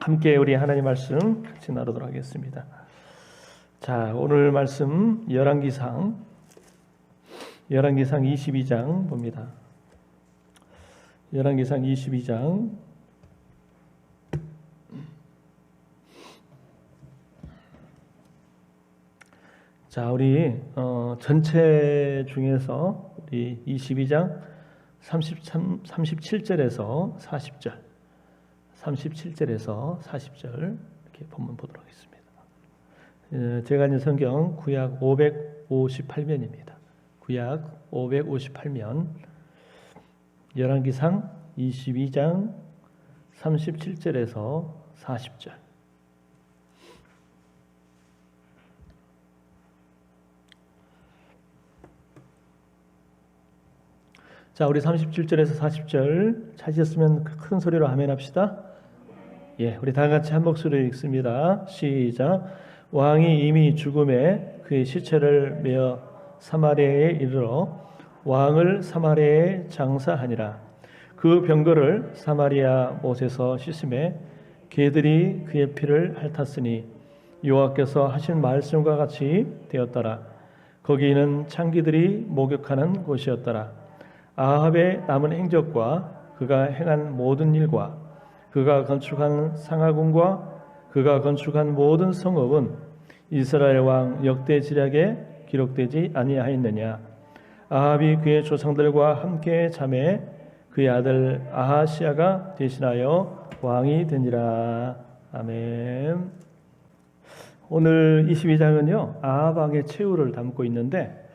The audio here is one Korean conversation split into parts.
함께 우리 하나님 말씀 같이 나누도록 하겠습니다. 자, 오늘 말씀 열왕기상 22장 봅니다. 열왕기상 22장 자, 우리 전체 중에서 우리 22장 37절에서 40절 37절에서 40절 이렇게 본문 보도록 하겠습니다. 제가 있는 성경 구약 558면입니다. 구약 558면 열왕기상 22장 37절에서 40절. 자, 우리 37절에서 40절 찾으셨으면 큰 소리로 아멘 합시다. 예, 우리 다 같이 한 목소리로 읽습니다. 시작. 왕이 이미 죽음에 그의 시체를 메어 사마리아에 이르러 왕을 사마리아에 장사하니라. 그 병거를 사마리아 못에서 씻음에 개들이 그의 피를 핥았으니 여호와께서 하신 말씀과 같이 되었더라. 거기는 창기들이 목욕하는 곳이었더라. 아합의 남은 행적과 그가 행한 모든 일과 그가 건축한 상하궁과 그가 건축한 모든 성읍은 이스라엘 왕 역대지략에 기록되지 아니하였느냐. 아합이 그의 조상들과 함께 잠에 그의 아들 아하시아가 대신하여 왕이 되니라. 아멘. 오늘 22장은요 아합 왕의 최후를 담고 있는데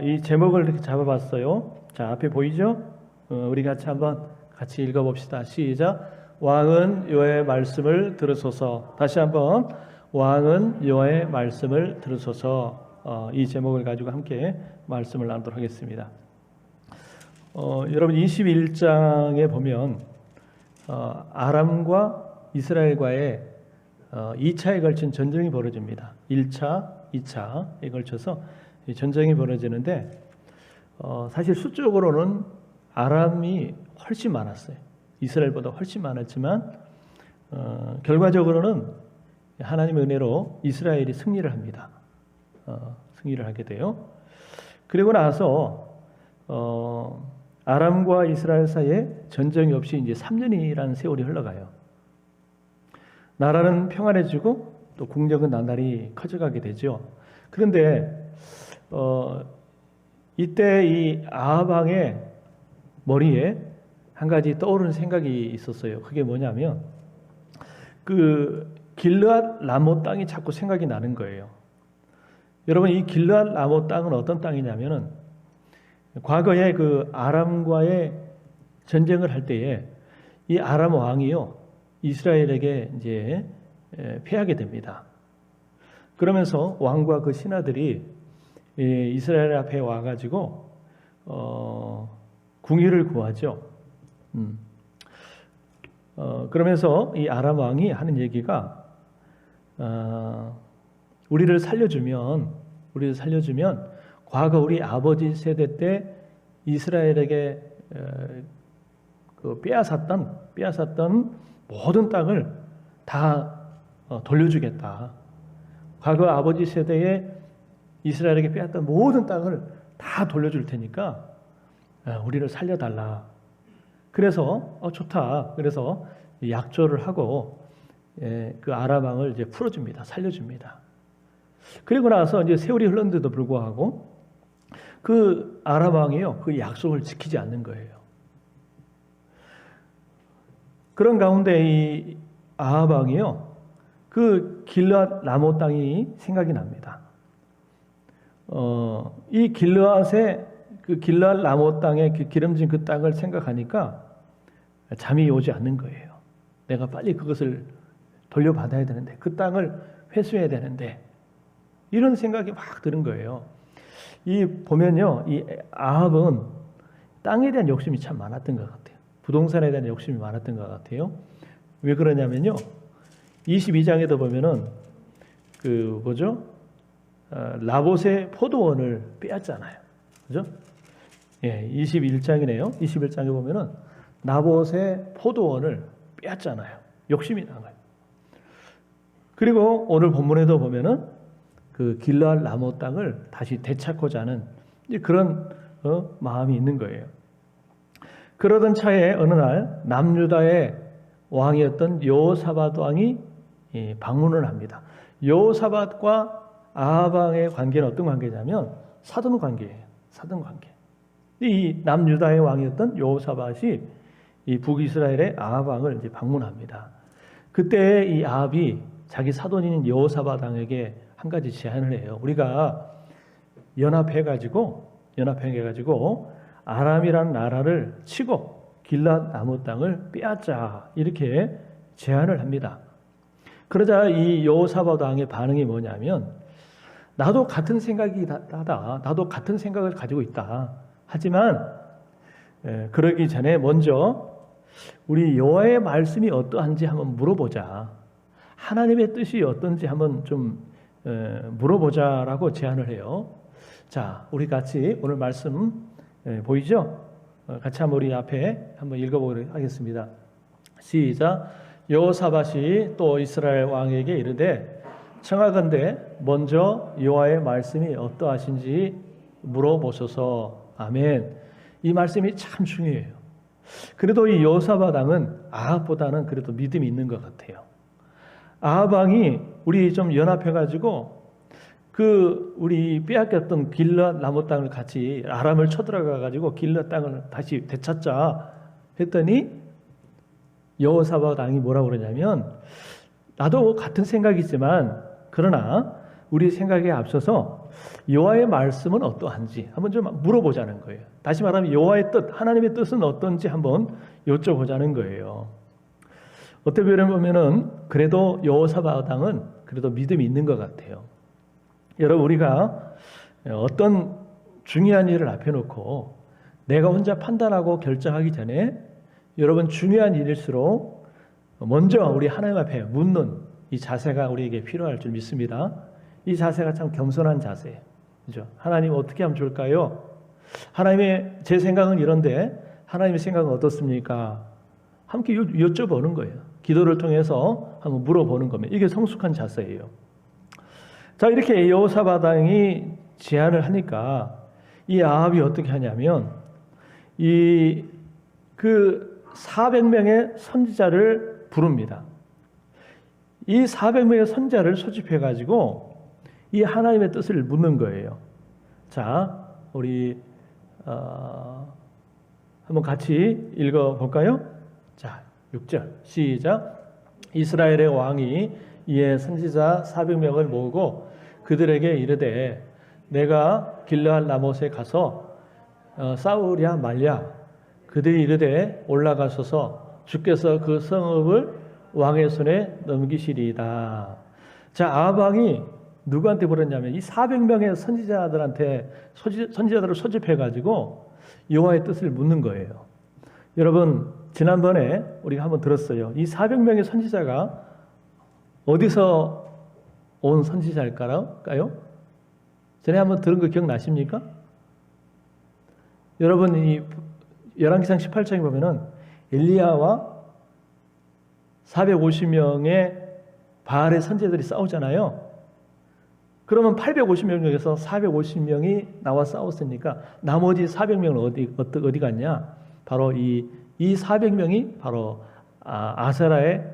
이 제목을 이렇게 잡아봤어요. 자, 앞에 보이죠? 우리 같이 한번 같이 읽어봅시다. 시작. 왕은 여호와의 말씀을 들으소서. 다시 한번 왕은 여호와의 말씀을 들으소서. 이 제목을 가지고 함께 말씀을 나누도록 하겠습니다. 여러분 21장에 보면 아람과 이스라엘과의 2차에 걸친 전쟁이 벌어집니다. 1차, 2차에 걸쳐서 전쟁이 벌어지는데 사실 수적으로는 아람이 훨씬 많았어요. 이스라엘보다 훨씬 많았지만 결과적으로는 하나님의 은혜로 이스라엘이 승리를 합니다. 승리를 하게 돼요. 그리고 나서 아람과 이스라엘 사이에 전쟁이 없이 이제 3년이라는 세월이 흘러가요. 나라는 평안해지고 또 국력은 나날이 커져가게 되죠. 그런데 이때 이 아합 왕의 머리에 한 가지 떠오르는 생각이 있었어요. 그게 뭐냐면 그 길르앗 라못 땅이 자꾸 생각이 나는 거예요. 여러분 이 길르앗 라못 땅은 어떤 땅이냐면은 과거에 그 아람과의 전쟁을 할 때에 이 아람 왕이요 이스라엘에게 이제 패하게 됩니다. 그러면서 왕과 그 신하들이 이스라엘 앞에 와가지고 궁유를 구하죠. 그러면서 이 아람 왕이 하는 얘기가 우리를 살려주면 과거 우리 아버지 세대 때 이스라엘에게 그 빼앗았던 모든 땅을 다 돌려주겠다. 과거 아버지 세대에 이스라엘에게 빼앗던 모든 땅을 다 돌려줄 테니까 우리를 살려달라. 그래서 좋다. 그래서 약조를 하고 그 아람 왕을 이제 풀어줍니다. 살려줍니다. 그리고 나서 이제 세월이 흘렀는데도 불구하고 그 아람 왕이요 그 약속을 지키지 않는 거예요. 그런 가운데 이 아합 왕이요 그 길르앗 라못 땅이 생각이 납니다. 이 길르앗의 그 길르앗 라못 땅의 그 기름진 그 땅을 생각하니까 잠이 오지 않는 거예요. 내가 빨리 그것을 돌려받아야 되는데 그 땅을 회수해야 되는데 이런 생각이 막 드는 거예요. 이 보면요 이 아합은 땅에 대한 욕심이 참 많았던 것 같아요. 부동산에 대한 욕심이 많았던 것 같아요. 왜 그러냐면요 22장에도 보면은 그 뭐죠 라봇의 포도원을 빼앗잖아요. 그죠? 예, 21장이네요. 21장에 보면은 나봇의 포도원을 빼앗잖아요. 욕심이 난 거예요. 그리고 오늘 본문에도 보면은 그 길르앗 라모 땅을 다시 되찾고자 하는 그런 마음이 있는 거예요. 그러던 차에 어느 날 남유다의 왕이었던 여호사밧 왕이 방문을 합니다. 여호사밧과 아합 왕의 관계는 어떤 관계냐면 사돈 관계예요. 사돈 관계. 이 남유다의 왕이었던 여호사밧이 이 북이스라엘의 아합 왕을 이제 방문합니다. 그때 이 아합이 자기 사돈인 여호사밧 왕에게 한 가지 제안을 해요. 우리가 연합해가지고 아람이라는 나라를 치고 길르앗 라모 땅을 빼앗자 이렇게 제안을 합니다. 그러자 이 여호사밧 왕의 반응이 뭐냐면 나도 같은 생각이다. 나도 같은 생각을 가지고 있다. 하지만 그러기 전에 먼저 우리 여호와의 말씀이 어떠한지 한번 물어보자. 하나님의 뜻이 어떤지 한번 좀 물어보자라고 제안을 해요. 자, 우리 같이 오늘 말씀 보이죠? 같이 한번 우리 앞에 한번 읽어보도록 하겠습니다. 시작. 여호사밧이 또 이스라엘 왕에게 이르되 청하건대 먼저 여호와의 말씀이 어떠하신지 물어보소서. 아멘. 이 말씀이 참 중요해요. 그래도 이 여호사밧 왕은 아합보다는 그래도 믿음이 있는 것 같아요. 아합 왕이 우리 좀 연합해가지고 우리 빼앗겼던 길르앗 라모 땅을 같이 아람을 쳐들어가가지고 길르앗 땅을 다시 되찾자 했더니 여호사밧 왕이 뭐라고 그러냐면 나도 같은 생각이지만 그러나 우리 생각에 앞서서 여호와의 말씀은 어떠한지 한번 좀 물어보자는 거예요. 다시 말하면 여호와의 뜻, 하나님의 뜻은 어떤지 한번 여쭤보자는 거예요. 어떻게 보면은 그래도 여호사밧 왕은 그래도 믿음이 있는 것 같아요. 여러분 우리가 어떤 중요한 일을 앞에 놓고 내가 혼자 판단하고 결정하기 전에 여러분 중요한 일일수록 먼저 우리 하나님 앞에 묻는 이 자세가 우리에게 필요할 줄 믿습니다. 이 자세가 참 겸손한 자세예요. 그죠? 하나님 어떻게 하면 좋을까요? 하나님의 제 생각은 이런데 하나님의 생각은 어떻습니까? 함께 여쭤보는 거예요. 기도를 통해서 한번 물어보는 겁니다. 이게 성숙한 자세예요. 자, 이렇게 여호사밧 왕이 제안을 하니까 이 아합이 어떻게 하냐면 그 400명의 선지자를 부릅니다. 이 400명의 선지자를 소집해 가지고 이 하나님의 뜻을 묻는 거예요. 자, 우리 한번 같이 읽어 볼까요? 자, 6절 시작. 이스라엘의 왕이 이에 선지자 400명을 모으고 그들에게 이르되 내가 길르앗 라못에 가서 싸우랴 말랴. 그들이 이르되 올라가소서 주께서 그 성읍을 왕의 손에 넘기시리이다. 자, 아합 왕이 누구한테 물었냐면 이 400명의 선지자들을 소집해 가지고 여호와의 뜻을 묻는 거예요. 여러분 지난번에 우리가 한번 들었어요. 이 400명의 선지자가 어디서 온 선지자일까요? 전에 한번 들은 거 기억나십니까? 여러분 이 열왕기상 18장에 보면은 엘리야와 450명의 바알의 선지자들이 싸우잖아요. 그러면 850명 중에서 450명이 나와 싸웠으니까 나머지 400명은 어디 갔냐? 바로 이 400명이 바로 아세라의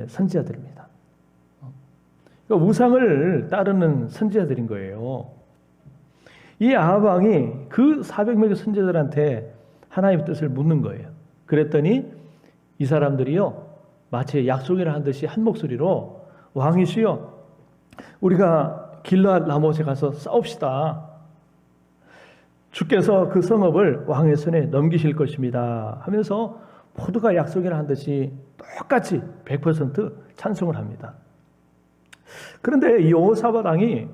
선지자들입니다. 그러니까 우상을 따르는 선지자들인 거예요. 이 아합 왕이 그 400명의 선지자들한테 하나님의 뜻을 묻는 거예요. 그랬더니 이 사람들이요 마치 약속이라 한 듯이 한 목소리로 왕이시여 우리가 길르앗 라못에 가서 싸웁시다. 주께서 그 성읍을 왕의 손에 넘기실 것입니다 하면서 모두가 약속이라 한 듯이 똑같이 100% 찬송을 합니다. 그런데 이 여호사밧 왕이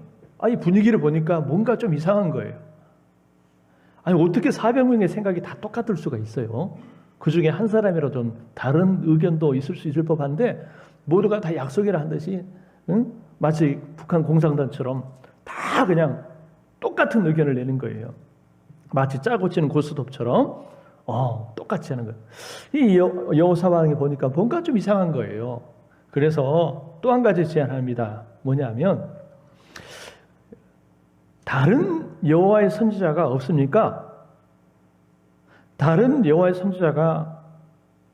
이 분위기를 보니까 뭔가 좀 이상한 거예요. 아니 어떻게 400명의 생각이 다 똑같을 수가 있어요? 그 중에 한 사람이라도 좀 다른 의견도 있을 수 있을 법한데 모두가 다 약속이라 한 듯이 마치 북한 공산당처럼 다 그냥 똑같은 의견을 내는 거예요. 마치 짜고 치는 고스톱처럼 똑같이 하는 거예요. 이 여호사밧이 보니까 뭔가 좀 이상한 거예요. 그래서 또 한 가지 제안합니다. 뭐냐면 다른 여호와의 선지자가 없습니까? 다른 여호와의 선지자가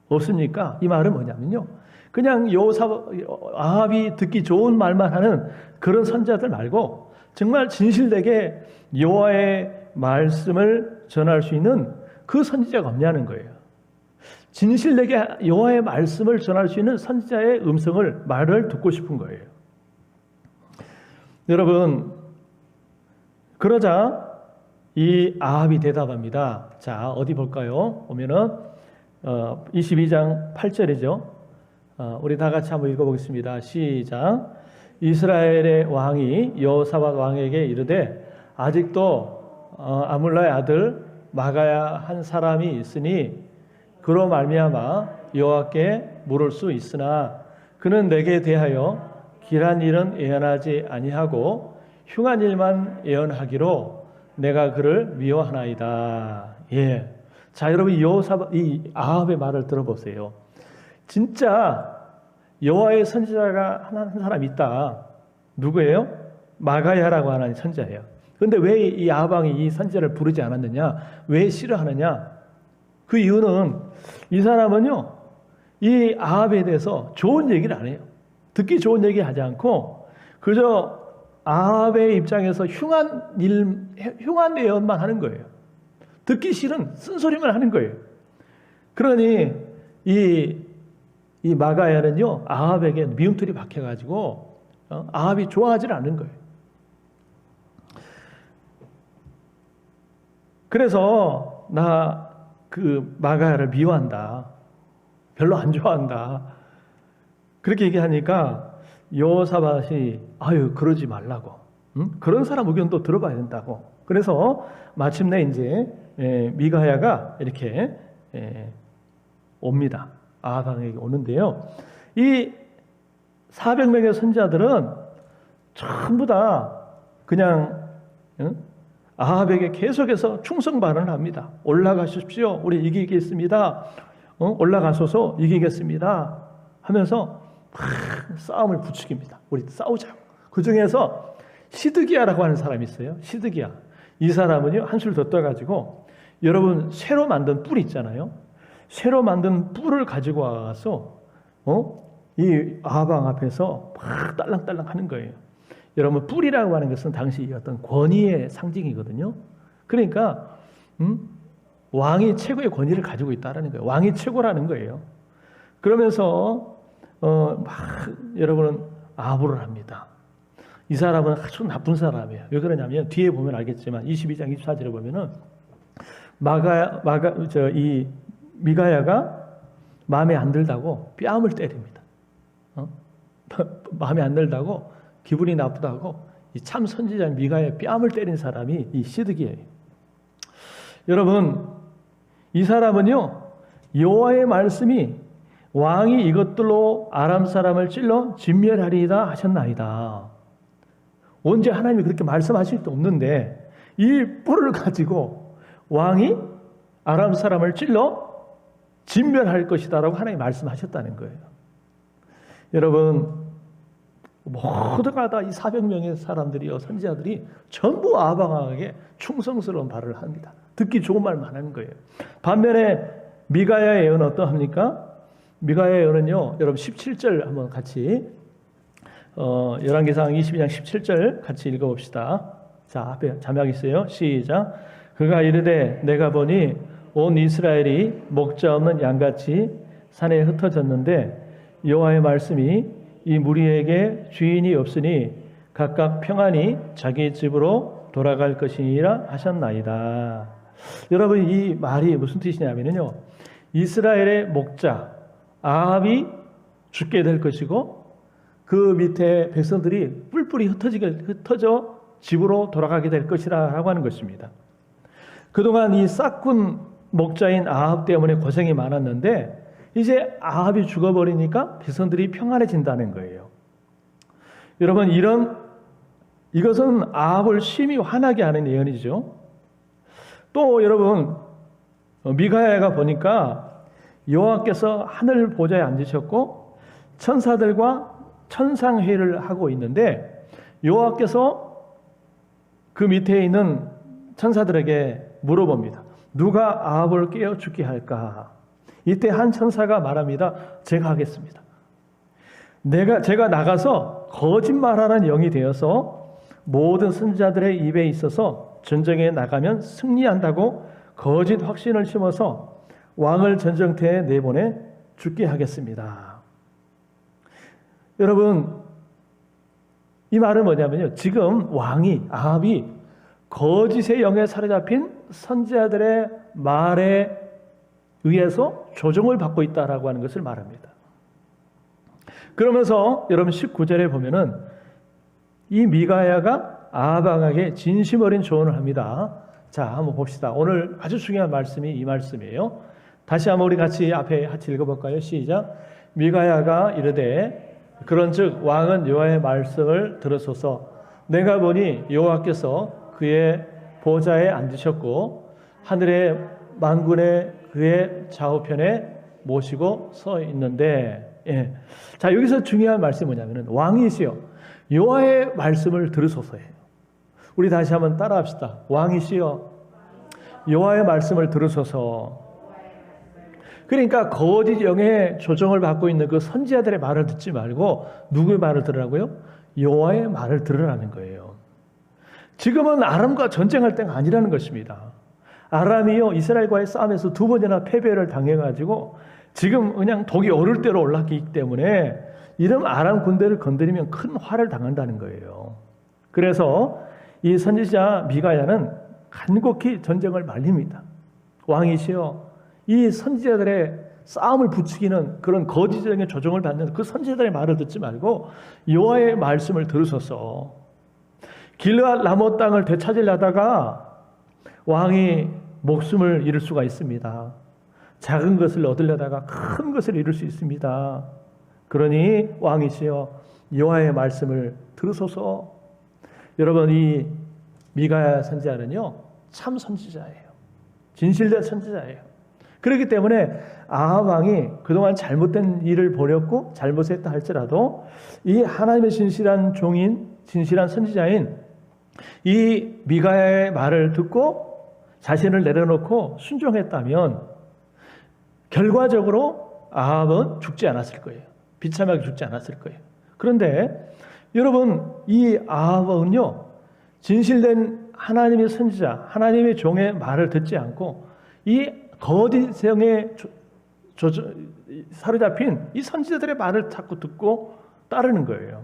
없습니까? 이 말은 뭐냐면요. 그냥 아합이 듣기 좋은 말만 하는 그런 선지자들 말고 정말 진실되게 여호와의 말씀을 전할 수 있는 그 선지자가 없냐는 거예요. 진실되게 여호와의 말씀을 전할 수 있는 선지자의 말을 듣고 싶은 거예요. 여러분, 그러자 이 아합이 대답합니다. 자, 어디 볼까요? 보면은 22장 8절이죠. 우리 다 같이 한번 읽어보겠습니다. 시작. 이스라엘의 왕이 여호사밧 왕에게 이르되 아직도 아물라의 아들 마가야 한 사람이 있으니 그로 말미암아 여호와께 물을 수 있으나 그는 내게 대하여 길한 일은 예언하지 아니하고 흉한 일만 예언하기로 내가 그를 미워하나이다. 예. 자, 여러분 이 아합의 말을 들어보세요. 진짜 여호와의 선지자가 한 사람 있다. 누구예요? 마가야라고 하는 선지자예요. 그런데 왜 이 아합 왕이 이 선지자를 부르지 않았느냐? 왜 싫어하느냐? 그 이유는 이 사람은요, 이 아합에 대해서 좋은 얘기를 안 해요. 듣기 좋은 얘기 하지 않고 그저 아합의 입장에서 흉한 예언만 하는 거예요. 듣기 싫은 쓴소리만 하는 거예요. 그러니 이 마가야는요, 아합에게 미움털이 박혀가지고 아합이 좋아하지 않는 거예요. 그래서 나 그 마가야를 미워한다. 별로 안 좋아한다. 그렇게 얘기하니까 여호사밧이 그러지 말라고. 그런 사람 의견도 들어봐야 된다고. 그래서 마침내 이제 미가야가 이렇게 옵니다. 아합 왕에게 오는데요. 이 400명의 선지자들은 전부 다 그냥 아합에게 계속해서 충성 발언을 합니다. 올라가십시오. 우리 이기겠습니다. 올라가소서 이기겠습니다. 하면서 막 싸움을 부추깁니다. 우리 싸우자고. 그 중에서 시드기야라고 하는 사람이 있어요. 시드기야. 이 사람은요, 한술 더 떠가지고 여러분 새로 만든 뿔 있잖아요. 새로 만든 뿔을 가지고 와서 이 아합 왕 앞에서 막 딸랑딸랑 하는 거예요. 여러분 뿔이라고 하는 것은 당시 어떤 권위의 상징이거든요. 그러니까 왕이 최고의 권위를 가지고 있다라는 거예요. 왕이 최고라는 거예요. 그러면서 막 여러분은 아부를 합니다. 이 사람은 아주 나쁜 사람이에요. 왜 그러냐면 뒤에 보면 알겠지만 22장 24절에 보면은 이 미가야가 마음에 안 들다고 뺨을 때립니다. 마음에 안 들다고 기분이 나쁘다고 이 참 선지자 미가야의 뺨을 때린 사람이 이 시드기예요. 여러분, 이 사람은요, 여호와의 말씀이 왕이 이것들로 아람 사람을 찔러 진멸하리이다 하셨나이다. 언제 하나님이 그렇게 말씀하실 수 없는데 이 뿔을 가지고 왕이 아람 사람을 찔러 진멸할 것이다라고 하나님이 말씀하셨다는 거예요. 여러분, 모두가 다 이 400명의 사람들이요, 선지자들이 전부 아합 왕에게 충성스러운 말을 합니다. 듣기 좋은 말만 하는 거예요. 반면에 미가야의 예언은 어떠합니까? 미가야의 예언은요, 여러분 17절 한번 같이 열왕기상 22장 17절 같이 읽어봅시다. 자, 앞에 자막 있어요. 시작. 그가 이르되 내가 보니 온 이스라엘이 목자 없는 양같이 산에 흩어졌는데 여호와의 말씀이 이 무리에게 주인이 없으니 각각 평안히 자기 집으로 돌아갈 것이니라 하셨나이다. 여러분, 이 말이 무슨 뜻이냐면요, 이스라엘의 목자 아합이 죽게 될 것이고 그 밑에 백성들이 뿔뿔이 흩어져 집으로 돌아가게 될 것이라고 하는 것입니다. 그동안 이 싹군 목자인 아합 때문에 고생이 많았는데 이제 아합이 죽어버리니까 백성들이 평안해진다는 거예요. 여러분, 이것은 아합을 심히 화나게 하는 예언이죠. 또 여러분, 미가야가 보니까 여호와께서 하늘 보좌에 앉으셨고 천사들과 천상회의를 하고 있는데 여호와께서 그 밑에 있는 천사들에게 물어봅니다. 누가 아합을 깨워 죽게 할까? 이때 한 천사가 말합니다. 제가 하겠습니다. 제가 나가서 거짓말하는 영이 되어서 모든 선지자들의 입에 있어서 전쟁에 나가면 승리한다고 거짓 확신을 심어서 왕을 전쟁터에 내보내 죽게 하겠습니다. 여러분, 이 말은 뭐냐면요. 지금 왕이 아합이 거짓의 영에 사로잡힌 선지자들의 말에 의해서 조종을 받고 있다라고 하는 것을 말합니다. 그러면서 여러분 19절에 보면은 이 미가야가 아합 왕에게 진심 어린 조언을 합니다. 자, 한번 봅시다. 오늘 아주 중요한 말씀이 이 말씀이에요. 다시 한번 우리 같이 앞에 같이 읽어볼까요? 시작. 미가야가 이르되 그런즉 왕은 여호와의 말씀을 들으소서. 내가 보니 여호와께서 그의 보좌에 앉으셨고 하늘의 만군의 그의 좌우편에 모시고 서 있는데, 자, 여기서 중요한 말씀이 뭐냐면은 왕이시여 여호와의 말씀을 들으소서예요. 우리 다시 한번 따라합시다. 왕이시여 여호와의 말씀을 들으소서. 그러니까 거짓 영의 조정을 받고 있는 그 선지자들의 말을 듣지 말고 누구의 말을 들으라고요? 여호와의 말을 들으라는 거예요. 지금은 아람과 전쟁할 때가 아니라는 것입니다. 아람이요 이스라엘과의 싸움에서 2번이나 패배를 당해가지고 지금 그냥 독이 오를 대로 올랐기 때문에 이런 아람 군대를 건드리면 큰 화를 당한다는 거예요. 그래서 이 선지자 미가야는 간곡히 전쟁을 말립니다. 왕이시여 이 선지자들의 싸움을 부추기는 그런 거짓적인 조종을 받는 그 선지자들의 말을 듣지 말고 여호와의 말씀을 들으소서. 길르앗 라못 땅을 되찾으려다가 왕이 목숨을 잃을 수가 있습니다. 작은 것을 얻으려다가 큰 것을 잃을 수 있습니다. 그러니 왕이시여 여호와의 말씀을 들으소서. 여러분, 이 미가야 선지자는요 참 선지자예요. 진실된 선지자예요. 그렇기 때문에 아합 왕이 그동안 잘못된 일을 벌였고 잘못했다 할지라도 이 하나님의 진실한 종인 진실한 선지자인 이 미가야의 말을 듣고 자신을 내려놓고 순종했다면 결과적으로 아합은 죽지 않았을 거예요. 비참하게 죽지 않았을 거예요. 그런데 여러분, 이 아합은요 진실된 하나님의 선지자, 하나님의 종의 말을 듣지 않고 이 거짓성에 사로잡힌 이 선지자들의 말을 자꾸 듣고 따르는 거예요.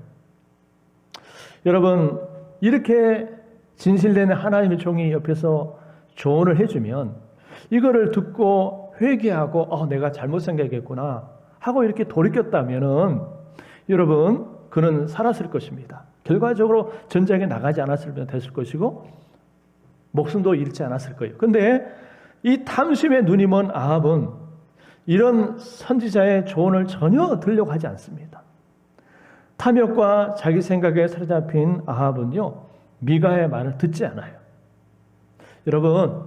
여러분, 이렇게 진실된 하나님의 종이 옆에서 조언을 해주면 이거를 듣고 회개하고 내가 잘못 생각했구나 하고 이렇게 돌이켰다면은 여러분 그는 살았을 것입니다. 결과적으로 전쟁에 나가지 않았으면 됐을 것이고 목숨도 잃지 않았을 거예요. 근데 이 탐심의 눈이 먼 아합은 이런 선지자의 조언을 전혀 들으려고 하지 않습니다. 탐욕과 자기 생각에 사로잡힌 아합은요 미가의 말을 듣지 않아요. 여러분,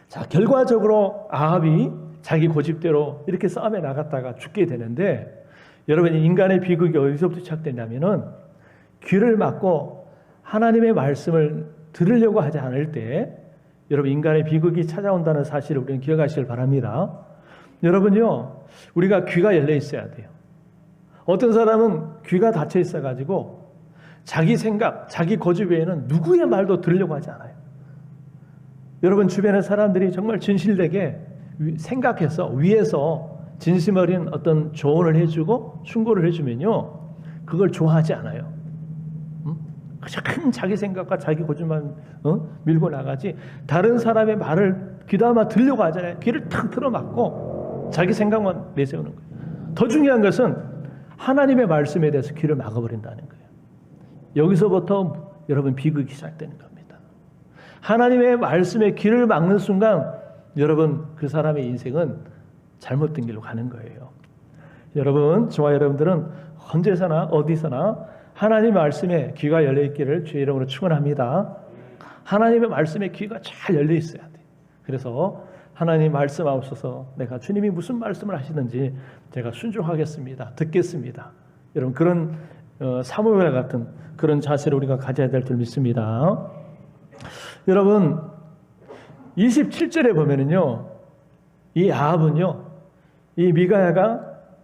자, 결과적으로 아합이 자기 고집대로 이렇게 싸움에 나갔다가 죽게 되는데 여러분, 인간의 비극이 어디서부터 시작되냐면은 귀를 막고 하나님의 말씀을 들으려고 하지 않을 때 여러분 인간의 비극이 찾아온다는 사실을 우리는 기억하시길 바랍니다. 여러분요, 우리가 귀가 열려 있어야 돼요. 어떤 사람은 귀가 닫혀 있어가지고 자기 생각, 자기 고집 외에는 누구의 말도 들으려고 하지 않아요. 여러분 주변의 사람들이 정말 진실되게 생각해서 위에서 진심 어린 어떤 조언을 해주고 충고를 해주면요 그걸 좋아하지 않아요. 그저 큰 자기 생각과 자기 고집만 밀고 나가지 다른 사람의 말을 귀담아 들으려고 하잖아요. 귀를 탁 틀어막고 자기 생각만 내세우는 거예요. 더 중요한 것은 하나님의 말씀에 대해서 귀를 막아버린다는 거예요. 여기서부터 여러분 비극이 시작되는 겁니다. 하나님의 말씀에 귀를 막는 순간 여러분 그 사람의 인생은 잘못된 길로 가는 거예요. 여러분, 저와 여러분들은 언제서나 어디서나 하나님의 말씀에 귀가 열려 있기를 주의 이름으로 축원합니다. 하나님의 말씀에 귀가 잘 열려 있어야 돼요. 그래서 하나님 말씀하옵소서. 내가 주님이 무슨 말씀을 하시는지 제가 순종하겠습니다. 듣겠습니다. 여러분 그런 사무엘 같은 그런 자세를 우리가 가져야 될 줄 믿습니다. 여러분 27절에 보면은요, 이 아합은요, 이 미가야가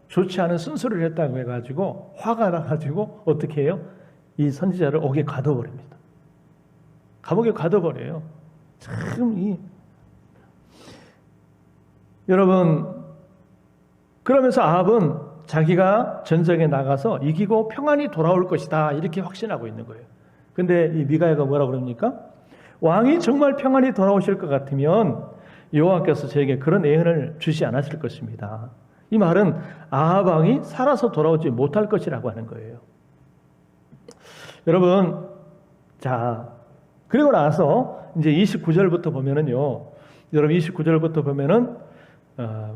좋지 않은 순서를 했다고 해가지고 화가 나가지고 어떻게 해요? 이 선지자를 옥에 가둬버립니다. 감옥에 가둬버려요. 참 여러분, 그러면서 아합은 자기가 전쟁에 나가서 이기고 평안히 돌아올 것이다 이렇게 확신하고 있는 거예요. 근데 이 미가야가 뭐라고 그럽니까? 왕이 정말 평안히 돌아오실 것 같으면 여호와께서 저에게 그런 예언을 주시 않았을 것입니다. 이 말은 아합 왕이 살아서 돌아오지 못할 것이라고 하는 거예요. 여러분, 자, 그리고 나서 이제 29절부터 보면은요, 여러분 29절부터 보면은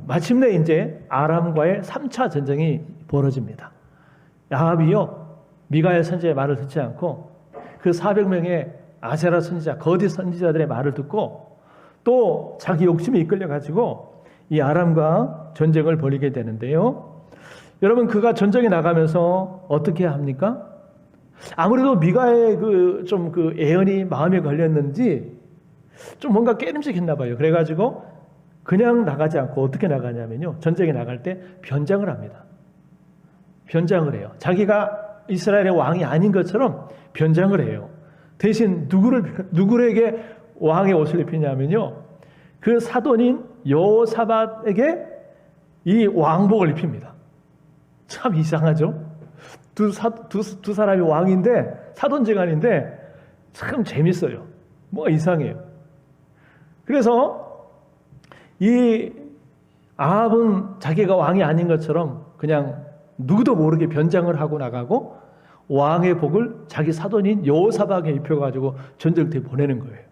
마침내 이제 아람과의 3차 전쟁이 벌어집니다. 아합이요, 미가야 선지자의 말을 듣지 않고 그 400명의 아세라 선지자, 거짓 선지자들의 말을 듣고 또 자기 욕심에 이끌려가지고 이 아람과 전쟁을 벌이게 되는데요. 여러분, 그가 전쟁에 나가면서 어떻게 합니까? 아무래도 미가의 그 애언이 마음에 걸렸는지 좀 뭔가 깨름직했나 봐요. 그래가지고 그냥 나가지 않고 어떻게 나가냐면요, 전쟁에 나갈 때 변장을 합니다. 변장을 해요. 자기가 이스라엘의 왕이 아닌 것처럼 변장을 해요. 대신 누구에게 왕의 옷을 입히냐면요, 그 사돈인 여호사밧에게 이 왕복을 입힙니다. 참 이상하죠? 두 사람이 왕인데, 사돈지간인데 참 재밌어요. 뭐가 이상해요. 그래서 이 아합은 자기가 왕이 아닌 것처럼 그냥 누구도 모르게 변장을 하고 나가고 왕의 복을 자기 사돈인 여호사밧에 입혀가지고 전쟁터에 보내는 거예요.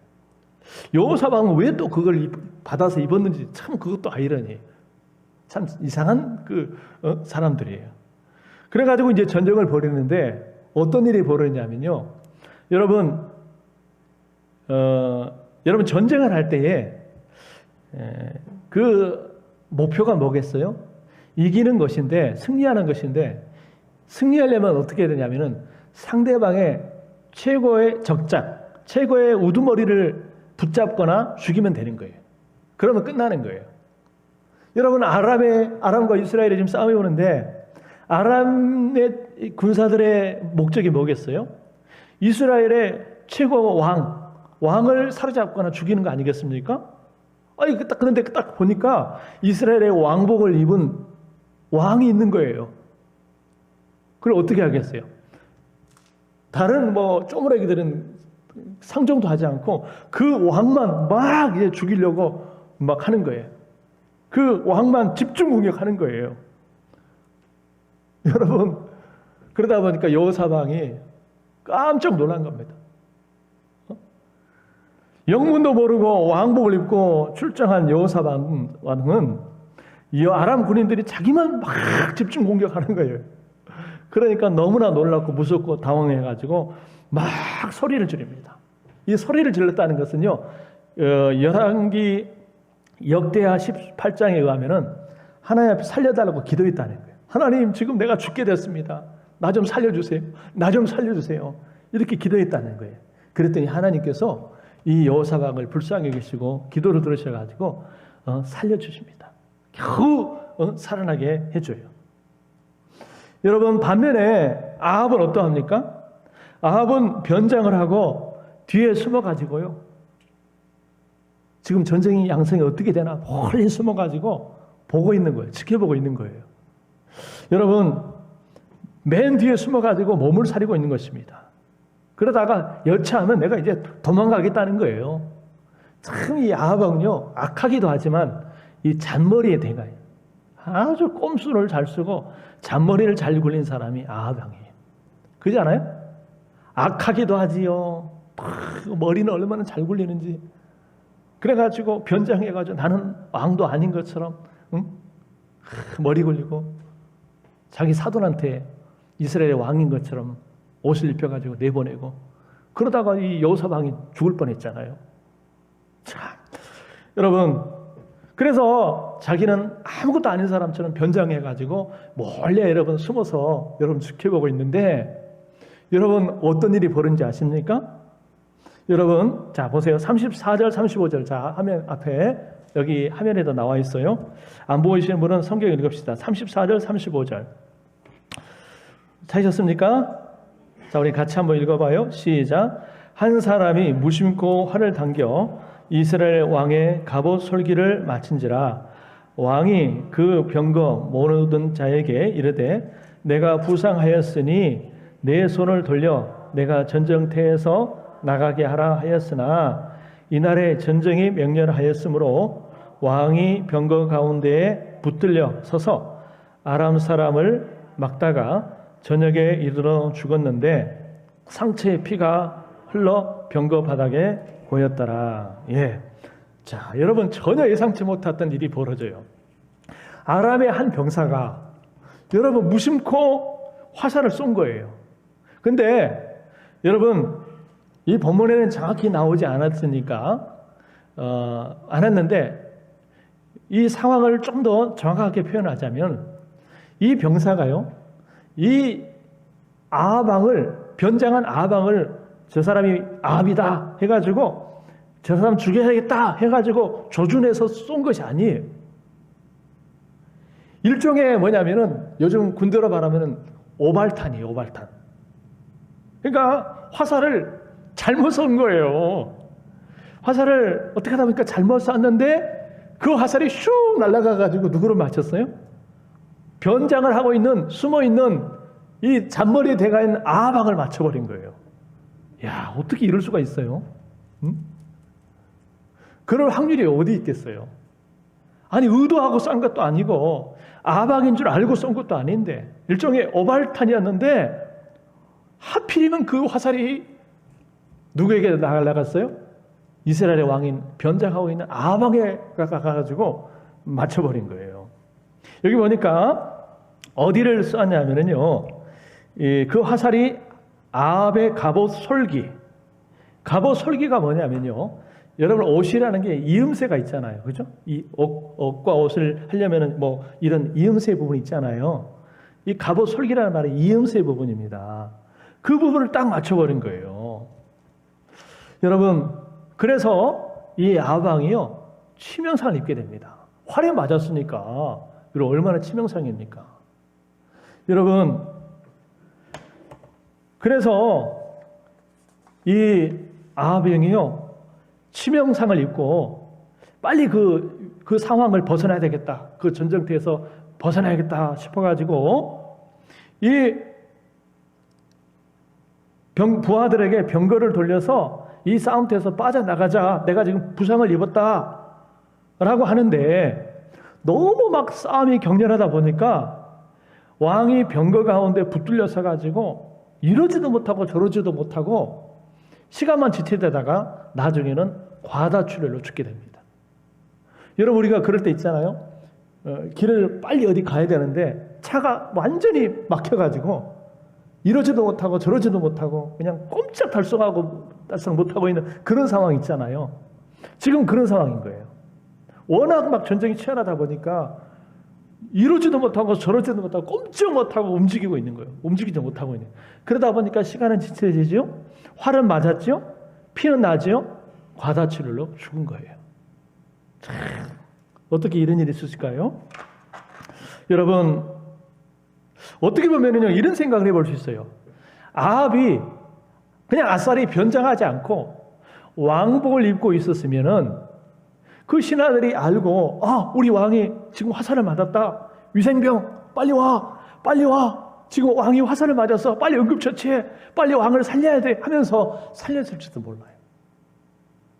여호사밧은 왜 또 그걸 받아서 입었는지 참 그것도 아이러니해요. 참 이상한 사람들이에요. 그래가지고 이제 전쟁을 벌이는데 어떤 일이 벌어지냐면요, 여러분 전쟁을 할 때에 그 목표가 뭐겠어요? 이기는 것인데, 승리하는 것인데, 승리하려면 어떻게 해야 되냐면은 상대방의 최고의 적작, 최고의 우두머리를 붙잡거나 죽이면 되는 거예요. 그러면 끝나는 거예요. 여러분, 아람과 이스라엘이 지금 싸움이 오는데 아람의 군사들의 목적이 뭐겠어요? 이스라엘의 최고 왕을 사로잡거나 죽이는 거 아니겠습니까? 그런데 딱 보니까 이스라엘의 왕복을 입은 왕이 있는 거예요. 그걸 어떻게 하겠어요? 다른 쪼무레기들은 상종도 하지 않고 그 왕만 막 이제 죽이려고 막 하는 거예요. 그 왕만 집중 공격하는 거예요. 여러분, 그러다 보니까 여호사밧이 깜짝 놀란 겁니다. 영문도 모르고 왕복을 입고 출정한 여호사밧은 이 아람 군인들이 자기만 막 집중 공격하는 거예요. 그러니까 너무나 놀랍고 무섭고 당황해가지고 막 소리를 지릅니다. 이 소리를 질렀다는 것은요, 열왕기 역대하 18장에 의하면은 하나님 앞에 살려달라고 기도했다는 거예요. 하나님, 지금 내가 죽게 됐습니다. 나 좀 살려주세요. 나 좀 살려주세요. 이렇게 기도했다는 거예요. 그랬더니 하나님께서 이 여호사밧을 불쌍히 여기시고 기도를 들으셔가지고 살려주십니다. 겨우 살아나게 해줘요. 여러분, 반면에 아합은 어떠합니까? 아합은 변장을 하고 뒤에 숨어가지고요, 지금 전쟁이 양상이 어떻게 되나 멀리 숨어가지고 보고 있는 거예요. 지켜보고 있는 거예요. 여러분, 맨 뒤에 숨어가지고 몸을 사리고 있는 것입니다. 그러다가 여차하면 내가 이제 도망가겠다는 거예요. 참 이 아합은요, 악하기도 하지만 이 잔머리에 대가요. 아주 꼼수를 잘 쓰고 잔머리를 잘 굴린 사람이 아합 왕이에요. 그렇지 않아요? 악하기도 하지요. 머리는 얼마나 잘 굴리는지. 그래가지고 변장해가지고 나는 왕도 아닌 것처럼 머리 굴리고 자기 사돈한테 이스라엘의 왕인 것처럼 옷을 입혀가지고 내보내고, 그러다가 이 여호사밧이 죽을 뻔했잖아요. 참, 여러분, 그래서 자기는 아무것도 아닌 사람처럼 변장해가지고 몰래 여러분 숨어서 여러분 지켜보고 있는데, 여러분 어떤 일이 벌어진지 아십니까? 여러분 자 보세요. 34절 35절 자 화면 앞에 여기 화면에도 나와 있어요. 안 보이시는 분은 성경 읽읍시다. 34절 35절 찾으셨습니까? 자 우리 같이 한번 읽어봐요. 시작. 한 사람이 무심코 활을 당겨 이스라엘 왕의 갑옷 솔기를 마친지라 왕이 그 병거 모르던 자에게 이르되 내가 부상하였으니 내 손을 돌려 내가 전쟁터에서 나가게 하라 하였으나 이날에 전쟁이 맹렬하였으므로 왕이 병거 가운데에 붙들려 서서 아람 사람을 막다가 저녁에 이르러 죽었는데 상처의 피가 흘러 병거 바닥에 고였더라. 예. 자, 여러분 전혀 예상치 못했던 일이 벌어져요. 아람의 한 병사가 여러분 무심코 화살을 쏜 거예요. 근데 여러분 이 본문에는 정확히 나오지 않았으니까 않았는데 이 상황을 좀 더 정확하게 표현하자면 이 병사가요, 이 아합왕을 변장한 아합왕을 저 사람이 아합이다 해가지고 저 사람 죽여야겠다 해가지고 조준해서 쏜 것이 아니에요. 일종의 뭐냐면은 요즘 군대로 말하면은 오발탄이에요, 오발탄. 그러니까 화살을 잘못 쏜 거예요. 화살을 어떻게 하다 보니까 잘못 쐈는데 그 화살이 슉 날아가가지고 누구를 맞췄어요? 변장을 하고 있는, 숨어 있는 이 잔머리에 대가 있는 아합왕을 맞춰버린 거예요. 야, 어떻게 이럴 수가 있어요? 응? 그럴 확률이 어디 있겠어요? 아니, 의도하고 쏜 것도 아니고 아합왕인 줄 알고 쏜 것도 아닌데 일종의 오발탄이었는데 하필이면 그 화살이 누구에게 날아갔어요? 이스라엘의 왕인 변장하고 있는 아합왕에 가가지고 맞춰버린 거예요. 여기 보니까 어디를 쐈냐면요, 그 화살이 아합의 갑옷 솔기. 갑옷 솔기가 뭐냐면요, 여러분 옷이라는 게 이음새가 있잖아요, 그죠? 이 옷과 옷을 하려면은 뭐 이런 이음새 부분 있잖아요. 이 갑옷 솔기라는 말이 이음새 부분입니다. 그 부분을 딱 맞춰버린 거예요. 여러분, 그래서 이 아합왕이요 치명상을 입게 됩니다. 활에 맞았으니까. 그리고 얼마나 치명상입니까? 여러분, 그래서 이 아합왕이요 치명상을 입고 빨리 그 상황을 벗어나야 되겠다, 그 전쟁터에서 벗어나야겠다 싶어가지고 이 부하들에게 병거를 돌려서 이 싸움터에서 빠져나가자, 내가 지금 부상을 입었다 라고 하는데 너무 막 싸움이 격렬하다 보니까 왕이 병거 가운데 붙들려 서가지고 이러지도 못하고 저러지도 못하고 시간만 지체되다가 나중에는 과다출혈로 죽게 됩니다. 여러분, 우리가 그럴 때 있잖아요. 길을 빨리 어디 가야 되는데 차가 완전히 막혀가지고 이러지도 못하고 저러지도 못하고 그냥 꼼짝 달싹하고 못하고 있는 그런 상황 있잖아요. 지금 그런 상황인 거예요. 워낙 막 전쟁이 치열하다 보니까 이러지도 못하고 저러지도 못하고 꼼짝 못하고 움직이고 있는 거예요. 움직이지 못하고 있는. 그러다 보니까 시간은 지체되죠. 활은 맞았죠. 피는 나죠. 과다출혈로 죽은 거예요. 참, 어떻게 이런 일이 있을까요? 여러분, 어떻게 보면요 이런 생각을 해볼 수 있어요. 아합이 그냥 아싸리 변장하지 않고 왕복을 입고 있었으면은 그 신하들이 알고, 아, 우리 왕이 지금 화살을 맞았다, 위생병 빨리 와, 빨리 와, 지금 왕이 화살을 맞아서 빨리 응급처치해, 빨리 왕을 살려야 돼 하면서 살렸을지도 몰라요.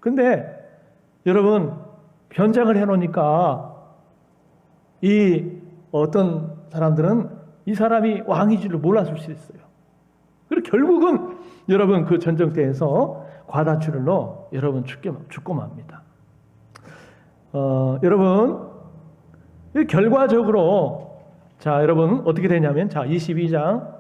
근데 여러분, 변장을 해놓으니까 이 어떤 사람들은 이 사람이 왕인 줄을 몰랐을 수 있어요. 그리고 결국은 여러분 그 전쟁터에서 과다출혈로 여러분 죽고 맙니다. 여러분, 결과적으로 자 여러분 어떻게 되냐면, 자 22장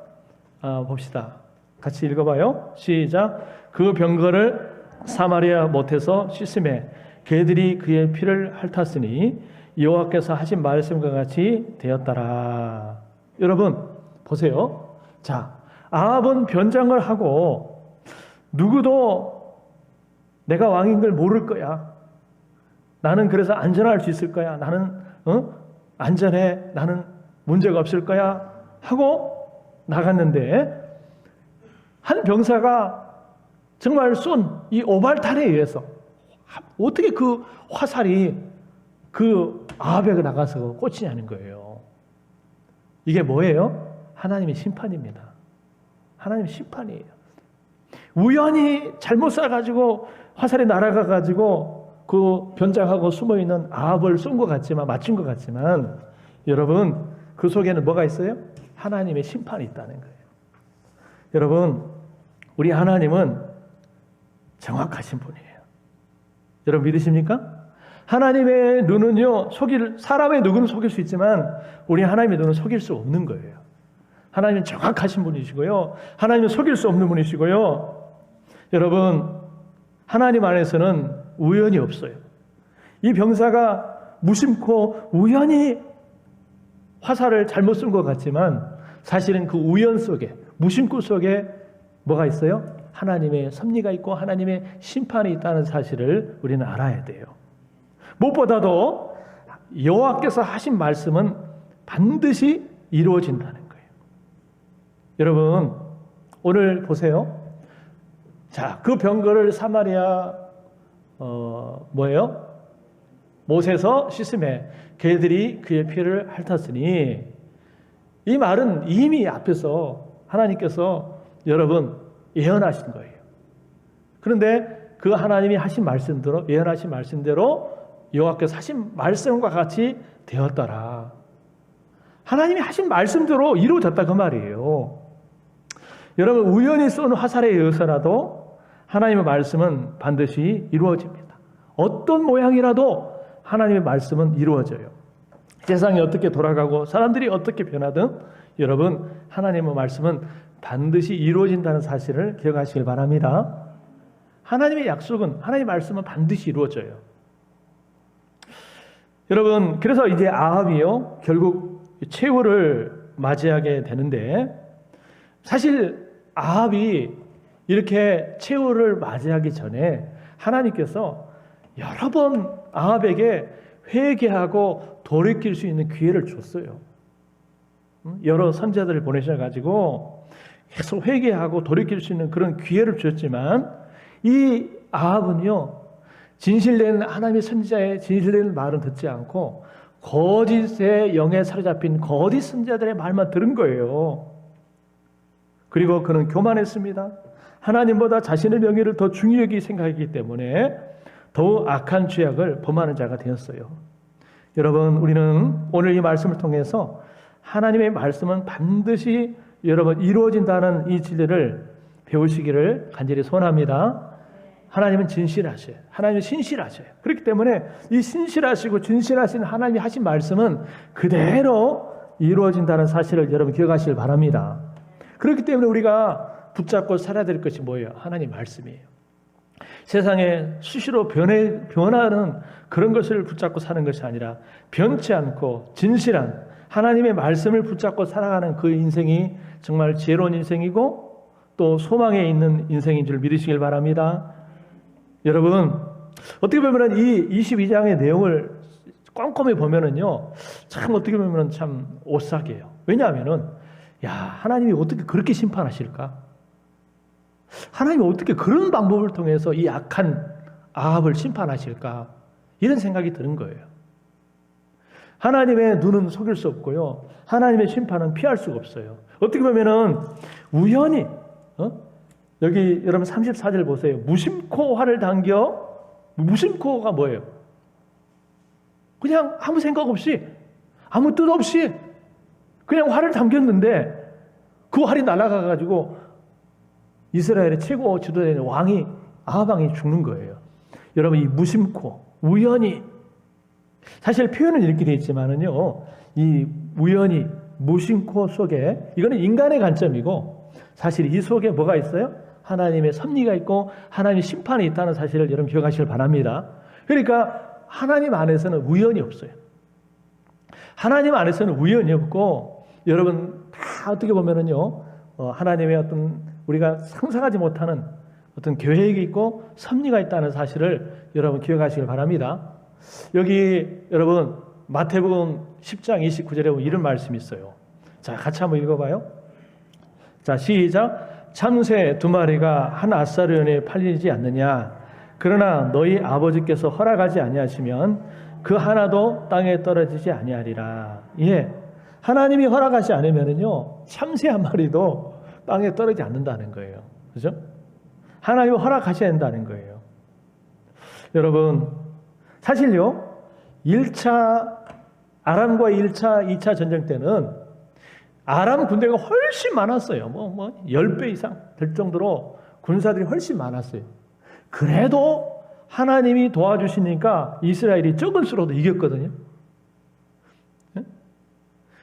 봅시다. 같이 읽어봐요. 시작. 그 병거를 사마리아 못에서 씻음에 개들이 그의 피를 핥았으니 여호와께서 하신 말씀과 같이 되었더라. 여러분 보세요. 자, 아합은 변장을 하고 누구도 내가 왕인 걸 모를 거야. 나는 그래서 안전할 수 있을 거야. 나는 안전해. 나는 문제가 없을 거야. 하고 나갔는데 한 병사가 정말 쏜 이 오발탄에 의해서 어떻게 그 화살이 그 아합에게 나가서 꽂히냐는 거예요. 이게 뭐예요? 하나님의 심판입니다. 하나님의 심판이에요. 우연히 잘못 쏴가지고 화살이 날아가가지고 그 변장하고 숨어있는 아합을 쏜 것 같지만, 맞춘 것 같지만, 여러분 그 속에는 뭐가 있어요? 하나님의 심판이 있다는 거예요. 여러분, 우리 하나님은 정확하신 분이에요. 여러분 믿으십니까? 하나님의 눈은요, 사람의 눈은 속일 수 있지만 우리 하나님의 눈은 속일 수 없는 거예요. 하나님은 정확하신 분이시고요. 하나님은 속일 수 없는 분이시고요. 여러분, 하나님 안에서는 우연이 없어요. 이 병사가 무심코 우연히 화살을 잘못 쏜 것 같지만 사실은 그 우연 속에, 무심코 속에 뭐가 있어요? 하나님의 섭리가 있고 하나님의 심판이 있다는 사실을 우리는 알아야 돼요. 무엇보다도 여호와께서 하신 말씀은 반드시 이루어진다는 거예요. 여러분, 오늘 보세요. 자, 그 병거를 사마리아 뭐예요? 못에서 씻음에 개들이 그의 피를 핥았으니, 이 말은 이미 앞에서 하나님께서 여러분 예언하신 거예요. 그런데 그 하나님이 하신 말씀대로, 예언하신 말씀대로 여호와께서 하신 말씀과 같이 되었더라. 하나님이 하신 말씀대로 이루어졌다 그 말이에요. 여러분, 우연히 쏜 화살에 의해서라도 하나님의 말씀은 반드시 이루어집니다. 어떤 모양이라도 하나님의 말씀은 이루어져요. 세상이 어떻게 돌아가고 사람들이 어떻게 변하든 여러분, 하나님의 말씀은 반드시 이루어진다는 사실을 기억하시길 바랍니다. 하나님의 약속은, 하나님의 말씀은 반드시 이루어져요. 여러분, 그래서 이제 아합이요, 결국 최후를 맞이하게 되는데, 사실 아합이 이렇게 최후를 맞이하기 전에 하나님께서 여러 번 아합에게 회개하고 돌이킬 수 있는 기회를 줬어요. 여러 선지자들을 보내셔가지고 계속 회개하고 돌이킬 수 있는 그런 기회를 주셨지만, 이 아합은요, 진실된 하나님의 선지자의 진실된 말은 듣지 않고 거짓의 영에 사로잡힌 거짓 선지자들의 말만 들은 거예요. 그리고 그는 교만했습니다. 하나님보다 자신의 명예를 더 중요하게 생각했기 때문에 더욱 악한 죄악을 범하는 자가 되었어요. 여러분, 우리는 오늘 이 말씀을 통해서 하나님의 말씀은 반드시 여러분 이루어진다는 이 진리를 배우시기를 간절히 소원합니다. 하나님은 진실하셔요. 하나님은 신실하셔요. 그렇기 때문에 이 신실하시고 진실하신 하나님이 하신 말씀은 그대로 이루어진다는 사실을 여러분 기억하시길 바랍니다. 그렇기 때문에 우리가 붙잡고 살아야 될 것이 뭐예요? 하나님 말씀이에요. 세상에 수시로 변하는 그런 것을 붙잡고 사는 것이 아니라 변치 않고 진실한 하나님의 말씀을 붙잡고 살아가는 그 인생이 정말 지혜로운 인생이고 또 소망에 있는 인생인 줄 믿으시길 바랍니다. 여러분, 어떻게 보면 이 22장의 내용을 꼼꼼히 보면은요, 참 어떻게 보면 참 오싹해요. 왜냐하면은, 야, 하나님이 어떻게 그렇게 심판하실까? 하나님이 어떻게 그런 방법을 통해서 이 악한 아합을 심판하실까? 이런 생각이 드는 거예요. 하나님의 눈은 속일 수 없고요, 하나님의 심판은 피할 수가 없어요. 어떻게 보면은 우연히, 여기 여러분 34절 보세요. 무심코 활을 당겨, 무심코가 뭐예요? 그냥 아무 생각 없이, 아무 뜻 없이 그냥 활을 당겼는데 그 활이 날아가가지고 이스라엘의 최고 지도자인 왕이 아합 왕이 죽는 거예요. 여러분, 이 무심코, 우연히, 사실 표현은 이렇게 되어 있지만은요, 이 우연히, 무심코 속에, 이거는 인간의 관점이고 사실 이 속에 뭐가 있어요? 하나님의 섭리가 있고 하나님의 심판이 있다는 사실을 여러분 기억하시길 바랍니다. 그러니까 하나님 안에서는 우연이 없어요. 하나님 안에서는 우연이 없고, 여러분 다 어떻게 보면은요, 하나님의 어떤 우리가 상상하지 못하는 어떤 계획이 있고 섭리가 있다는 사실을 여러분 기억하시길 바랍니다. 여기 여러분 마태복음 10장 29절에 보면 이런 말씀이 있어요. 자, 같이 한번 읽어봐요. 자, 시작. 참새 2마리가 한 앗사르원에 팔리지 않느냐? 그러나 너희 아버지께서 허락하지 아니하시면 그 하나도 땅에 떨어지지 아니하리라. 예, 하나님이 허락하지 않으면은요, 참새 한 마리도 땅에 떨어지지 않는다는 거예요. 그죠? 하나님이 허락하셔야 된다는 거예요. 여러분, 사실요, 1차 아람과 1차, 2차 전쟁 때는 아람 군대가 훨씬 많았어요. 10배 이상 될 정도로 군사들이 훨씬 많았어요. 그래도 하나님이 도와주시니까 이스라엘이 적은 수로도 이겼거든요.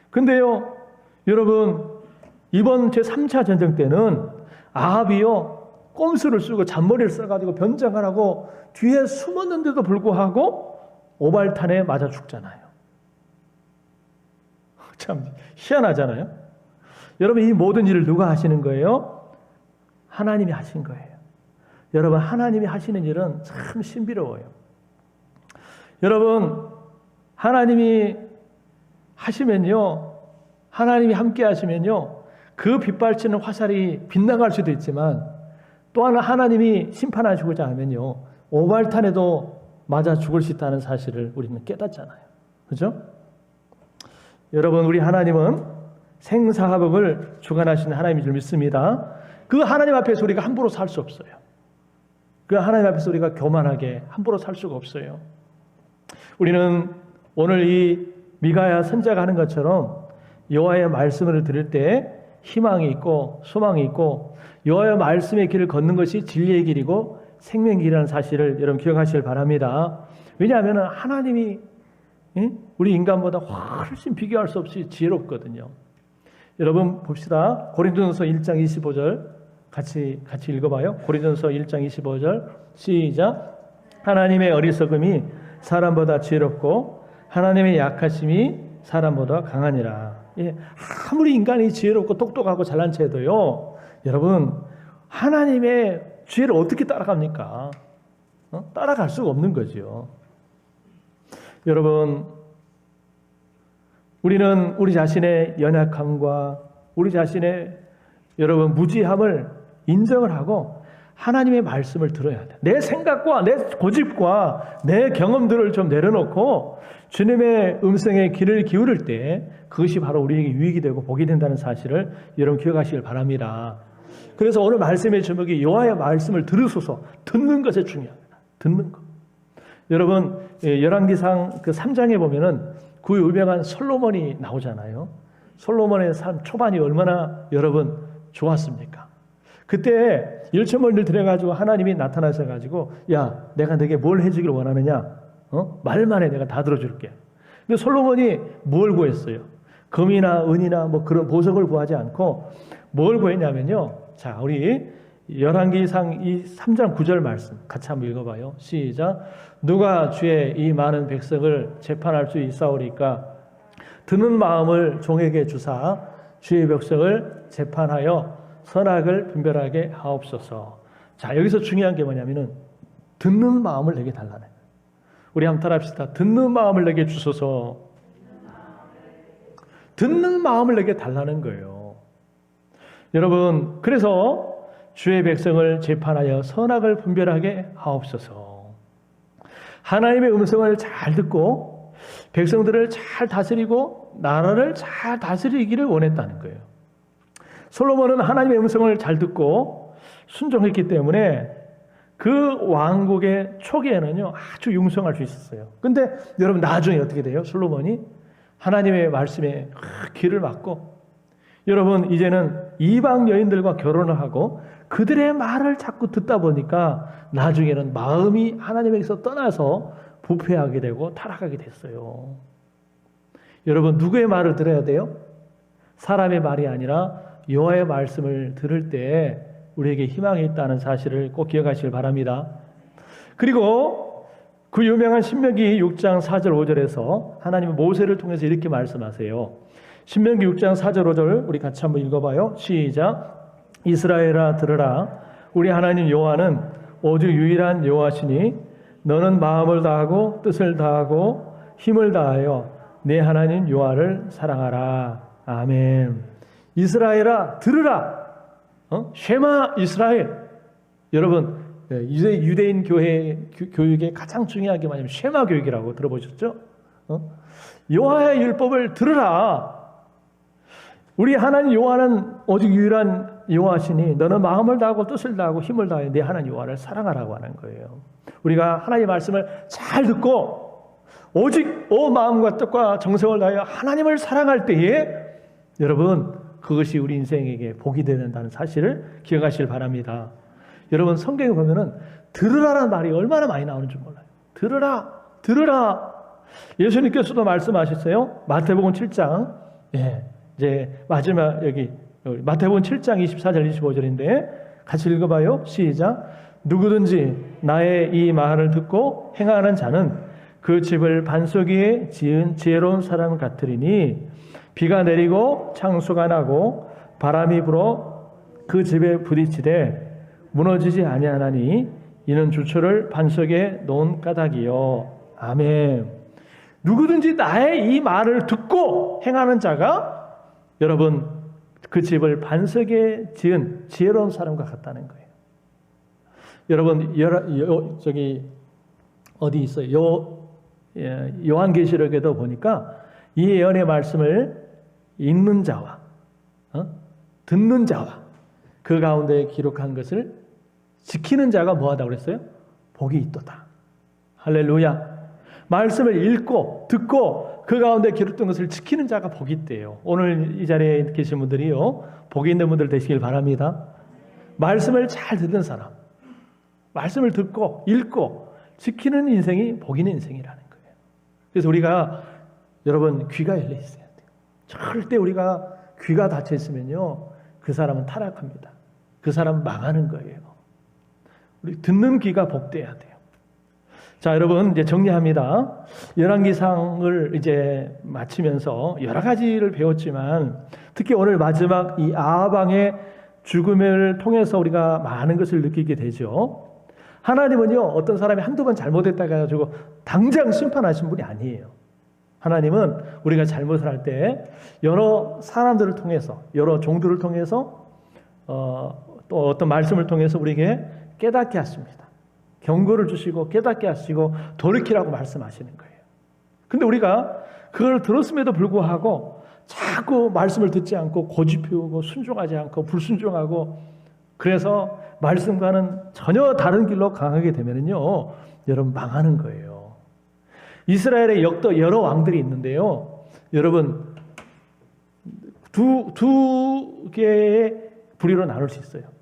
근데요, 여러분, 이번 제3차 전쟁 때는 아합이요, 꼼수를 쓰고 잔머리를 써가지고 변장을 하고 뒤에 숨었는데도 불구하고 오발탄에 맞아 죽잖아요. 참 희한하잖아요. 여러분, 이 모든 일을 누가 하시는 거예요? 하나님이 하신 거예요. 여러분, 하나님이 하시는 일은 참 신비로워요. 여러분, 하나님이 하시면요, 하나님이 함께 하시면요, 그 빛발치는 화살이 빗나갈 수도 있지만 또 하나 하나님이 심판하시고자 하면요, 오발탄에도 맞아 죽을 수 있다는 사실을 우리는 깨닫잖아요. 그죠? 여러분, 우리 하나님은 생사화복을 주관하시는 하나님인 줄 믿습니다. 그 하나님 앞에서 우리가 함부로 살 수 없어요. 그 하나님 앞에서 우리가 교만하게 함부로 살 수가 없어요. 우리는 오늘 이 미가야 선자가 하는 것처럼 여호와의 말씀을 들을 때 희망이 있고 소망이 있고 여호와의 말씀의 길을 걷는 것이 진리의 길이고 생명의 길이라는 사실을 여러분 기억하시길 바랍니다. 왜냐하면 하나님이 우리 인간보다 훨씬 비교할 수 없이 지혜롭거든요. 여러분 봅시다. 고린도전서 1장 25절 같이 읽어봐요. 고린도전서 1장 25절 시작. 하나님의 어리석음이 사람보다 지혜롭고 하나님의 약하심이 사람보다 강하니라. 예, 아무리 인간이 지혜롭고 똑똑하고 잘난 채도요, 여러분 하나님의 지혜를 어떻게 따라갑니까? 따라갈 수가 없는 거죠. 여러분, 우리는 우리 자신의 연약함과 우리 자신의 여러분 무지함을 인정을 하고 하나님의 말씀을 들어야 돼. 내 생각과 내 고집과 내 경험들을 좀 내려놓고 주님의 음성에 귀를 기울일 때 그것이 바로 우리에게 유익이 되고 복이 된다는 사실을 여러분 기억하시길 바랍니다. 그래서 오늘 말씀의 제목이 여호와의 말씀을 들으소서. 듣는 것이 중요합니다. 듣는 것. 여러분, 열왕기상 그 3장에 보면은 그 유명한 솔로몬이 나오잖아요. 솔로몬의 삶 초반이 얼마나 여러분 좋았습니까? 그때 일천만을 들여가지고 하나님이 나타나셔가지고, 야, 내가 너에게 뭘 해주길 원하느냐? 말만 해, 내가 다 들어줄게. 근데 솔로몬이 뭘 구했어요? 금이나 은이나 뭐 그런 보석을 구하지 않고 뭘 구했냐면요. 자, 우리 열왕기상 이 3장 9절 말씀 같이 한번 읽어봐요. 시작. 누가 주의 이 많은 백성을 재판할 수 있사오리까? 듣는 마음을 종에게 주사 주의 백성을 재판하여 선악을 분별하게 하옵소서. 자, 여기서 중요한 게 뭐냐면은 듣는 마음을 내게 달라는 거예요. 우리 한번 따라합시다. 듣는 마음을 내게 주소서. 듣는 마음을 내게 달라는 거예요. 여러분, 그래서 주의 백성을 재판하여 선악을 분별하게 하옵소서. 하나님의 음성을 잘 듣고 백성들을 잘 다스리고 나라를 잘 다스리기를 원했다는 거예요. 솔로몬은 하나님의 음성을 잘 듣고 순종했기 때문에 그 왕국의 초기에는요 아주 융성할 수 있었어요. 근데 여러분 나중에 어떻게 돼요? 솔로몬이 하나님의 말씀에 귀를 막고 여러분 이제는 이방 여인들과 결혼을 하고 그들의 말을 자꾸 듣다 보니까 나중에는 마음이 하나님에게서 떠나서 부패하게 되고 타락하게 됐어요. 여러분 누구의 말을 들어야 돼요? 사람의 말이 아니라 여호와의 말씀을 들을 때 우리에게 희망이 있다는 사실을 꼭 기억하시길 바랍니다. 그리고 그 유명한 신명기 6장 4절 5절에서 하나님은 모세를 통해서 이렇게 말씀하세요. 신명기 6장 4절 5절 우리 같이 한번 읽어봐요. 시작. 이스라엘아 들으라. 우리 하나님 여호와는 오직 유일한 여호와시니 너는 마음을 다하고 뜻을 다하고 힘을 다하여 내 하나님 여호와를 사랑하라. 아멘. 이스라엘아 들으라. 쉐마 이스라엘. 여러분 유대인 교육의 가장 중요하게 말하면 쉐마 교육이라고 들어보셨죠? 여호와의 율법을 들으라. 우리 하나님 여호와는 오직 유일한 여호와시니 너는 마음을 다하고 뜻을 다하고 힘을 다하여 내 하나님 여호와를 사랑하라고 하는 거예요. 우리가 하나님의 말씀을 잘 듣고 오직 마음과 뜻과 정성을 다하여 하나님을 사랑할 때에 여러분 그것이 우리 인생에게 복이 되는다는 사실을 기억하시길 바랍니다. 여러분 성경에 보면은 들으라라는 말이 얼마나 많이 나오는 줄 몰라요. 들으라. 예수님께서도 말씀하셨어요. 마태복음 7장 이제 마지막 여기 마태복음 7장 24절 25절인데 같이 읽어봐요. 시작. 누구든지 나의 이 말을 듣고 행하는 자는 그 집을 반석 위에 지은 지혜로운 사람 같으리니 비가 내리고 창수가 나고 바람이 불어 그 집에 부딪히되 무너지지 아니하나니 이는 주초를 반석에 놓은 까닭이요. 아멘. 누구든지 나의 이 말을 듣고 행하는 자가 여러분 그 집을 반석에 지은 지혜로운 사람과 같다는 거예요. 여러분 저기 어디 있어요? 요한계시록에도 보니까 이 예언의 말씀을 읽는 자와 듣는 자와 그 가운데 기록한 것을 지키는 자가 뭐하다고 그랬어요? 복이 있도다. 할렐루야. 말씀을 읽고 듣고 그 가운데 기록된 것을 지키는 자가 복이 있대요. 오늘 이 자리에 계신 분들이요 복이 있는 분들 되시길 바랍니다. 말씀을 잘 듣는 사람, 말씀을 듣고 읽고 지키는 인생이 복 있는 인생이라는 거예요. 그래서 우리가 여러분 귀가 열려 있어야 돼요. 절대 우리가 귀가 닫혀 있으면요 그 사람은 타락합니다. 그 사람은 망하는 거예요. 우리 듣는 귀가 복돼야 돼요. 자, 여러분 이제 정리합니다. 열왕기상을 이제 마치면서 여러 가지를 배웠지만 특히 오늘 마지막 이 아합 왕의 죽음을 통해서 우리가 많은 것을 느끼게 되죠. 하나님은요 어떤 사람이 한두 번 잘못했다가 가지고 당장 심판하신 분이 아니에요. 하나님은 우리가 잘못을 할 때 여러 사람들을 통해서 여러 종들을 통해서 또 어떤 말씀을 통해서 우리에게 깨닫게 하십니다. 경고를 주시고 깨닫게 하시고 돌이키라고 말씀하시는 거예요. 근데 우리가 그걸 들었음에도 불구하고 자꾸 말씀을 듣지 않고 고집 피우고 순종하지 않고 불순종하고 그래서 말씀과는 전혀 다른 길로 강하게 되면요 여러분 망하는 거예요. 이스라엘의 역도 여러 왕들이 있는데요. 여러분 두 개의 부류로 나눌 수 있어요.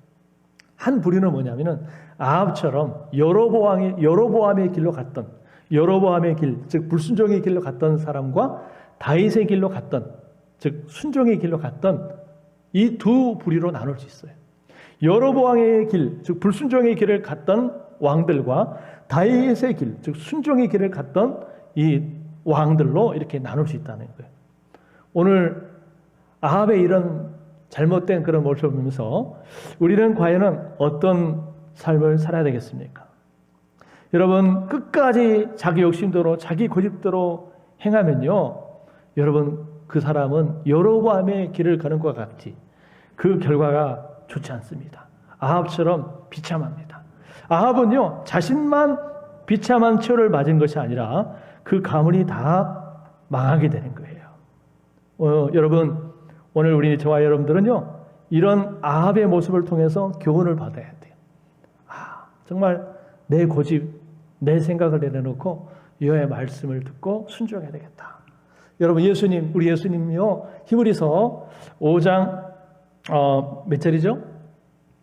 한 부류는 뭐냐면은 아합처럼 여로보암의 길로 갔던 여로보암의 길, 즉 불순종의 길로 갔던 사람과 다윗의 길로 갔던 즉 순종의 길로 갔던 이 두 부류로 나눌 수 있어요. 여로보암의 길, 즉 불순종의 길을 갔던 왕들과 다윗의 길, 즉 순종의 길을 갔던 이 왕들로 이렇게 나눌 수 있다는 거예요. 오늘 아합의 이런 잘못된 그런 모습을 보면서 우리는 과연 어떤 삶을 살아야 되겠습니까? 여러분 끝까지 자기 욕심대로 자기 고집대로 행하면요 여러분 그 사람은 여로보암의 길을 가는 것과 같이 그 결과가 좋지 않습니다. 아합처럼 비참합니다. 아합은요 자신만 비참한 치욕을 맞은 것이 아니라 그 가문이 다 망하게 되는 거예요. 여러분 오늘 우리 저와 여러분들은요 이런 아합의 모습을 통해서 교훈을 받아야 돼요. 정말 내 고집, 내 생각을 내려놓고 여호와의 말씀을 듣고 순종해야 되겠다. 여러분 우리 예수님이요 히브리서 5장 몇 절이죠?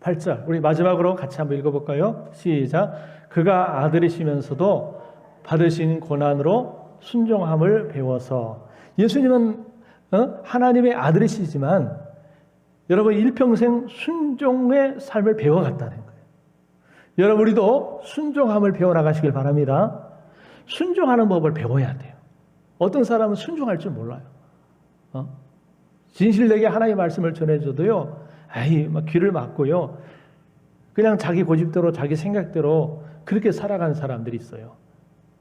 8절. 우리 마지막으로 같이 한번 읽어볼까요? 시작. 그가 아들이시면서도 받으신 고난으로 순종함을 배워서 예수님은 하나님의 아들이시지만 여러분 일평생 순종의 삶을 배워갔다는 거예요. 여러분 우리도 순종함을 배워나가시길 바랍니다. 순종하는 법을 배워야 돼요. 어떤 사람은 순종할 줄 몰라요. 진실되게 하나님의 말씀을 전해줘도요, 막 귀를 막고요, 그냥 자기 고집대로 자기 생각대로 그렇게 살아가는 사람들이 있어요.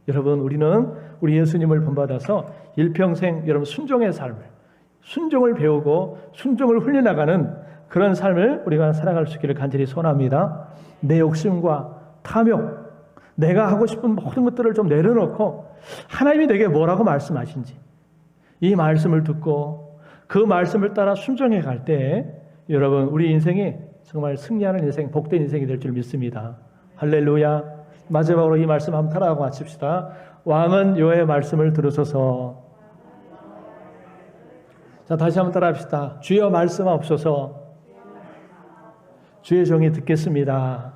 여러분, 우리는 우리 예수님을 본받아서 일평생 여러분 순종의 삶을, 순종을 배우고 순종을 훈련나가는 그런 삶을 우리가 살아갈 수 있기를 간절히 소원합니다. 내 욕심과 탐욕, 내가 하고 싶은 모든 것들을 좀 내려놓고 하나님이 내게 뭐라고 말씀하신지 이 말씀을 듣고 그 말씀을 따라 순종해 갈 때 여러분, 우리 인생이 정말 승리하는 인생, 복된 인생이 될 줄 믿습니다. 할렐루야. 마지막으로 이 말씀 한번 따라하고 마칩시다. 왕은 여호와의 말씀을 들으소서. 자, 다시 한번 따라합시다. 주여 말씀하옵소서. 주의 종이 듣겠습니다.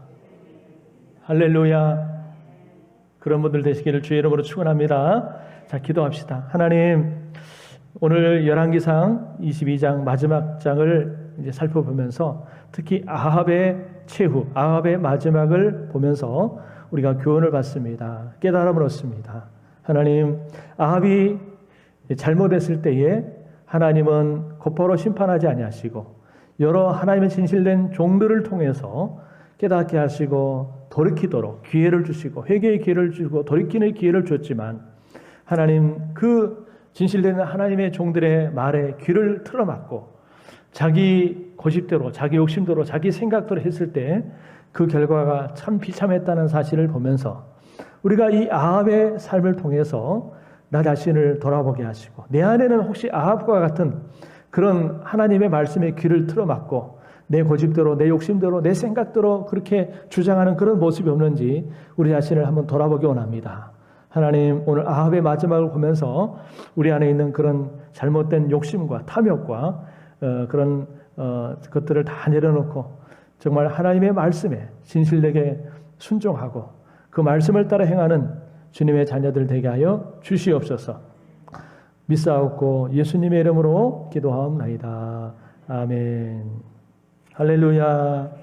할렐루야. 그런 분들 되시기를 주의 이름으로 축원합니다. 자, 기도합시다. 하나님, 오늘 열왕기상 22장 마지막 장을 이제 살펴보면서 특히 아합의 최후, 아합의 마지막을 보면서 우리가 교훈을 받습니다. 깨달음을 얻습니다. 하나님, 아합이 잘못했을 때에 하나님은 곧바로 심판하지 아니하시고 여러 하나님의 진실된 종들을 통해서 깨닫게 하시고 돌이키도록 기회를 주시고 회개의 기회를 주고 돌이키는 기회를 줬지만 하나님, 그 진실된 하나님의 종들의 말에 귀를 틀어막고 자기 고집대로 자기 욕심대로 자기 생각대로 했을 때 그 결과가 참 비참했다는 사실을 보면서 우리가 이 아합의 삶을 통해서 나 자신을 돌아보게 하시고 내 안에는 혹시 아합과 같은 그런 하나님의 말씀에 귀를 틀어막고 내 고집대로 내 욕심대로 내 생각대로 그렇게 주장하는 그런 모습이 없는지 우리 자신을 한번 돌아보기 원합니다. 하나님, 오늘 아합의 마지막을 보면서 우리 안에 있는 그런 잘못된 욕심과 탐욕과 그런 것들을 다 내려놓고 정말 하나님의 말씀에 진실되게 순종하고 그 말씀을 따라 행하는 주님의 자녀들 되게 하여 주시옵소서. 믿사옵고 예수님의 이름으로 기도하옵나이다. 아멘. 할렐루야.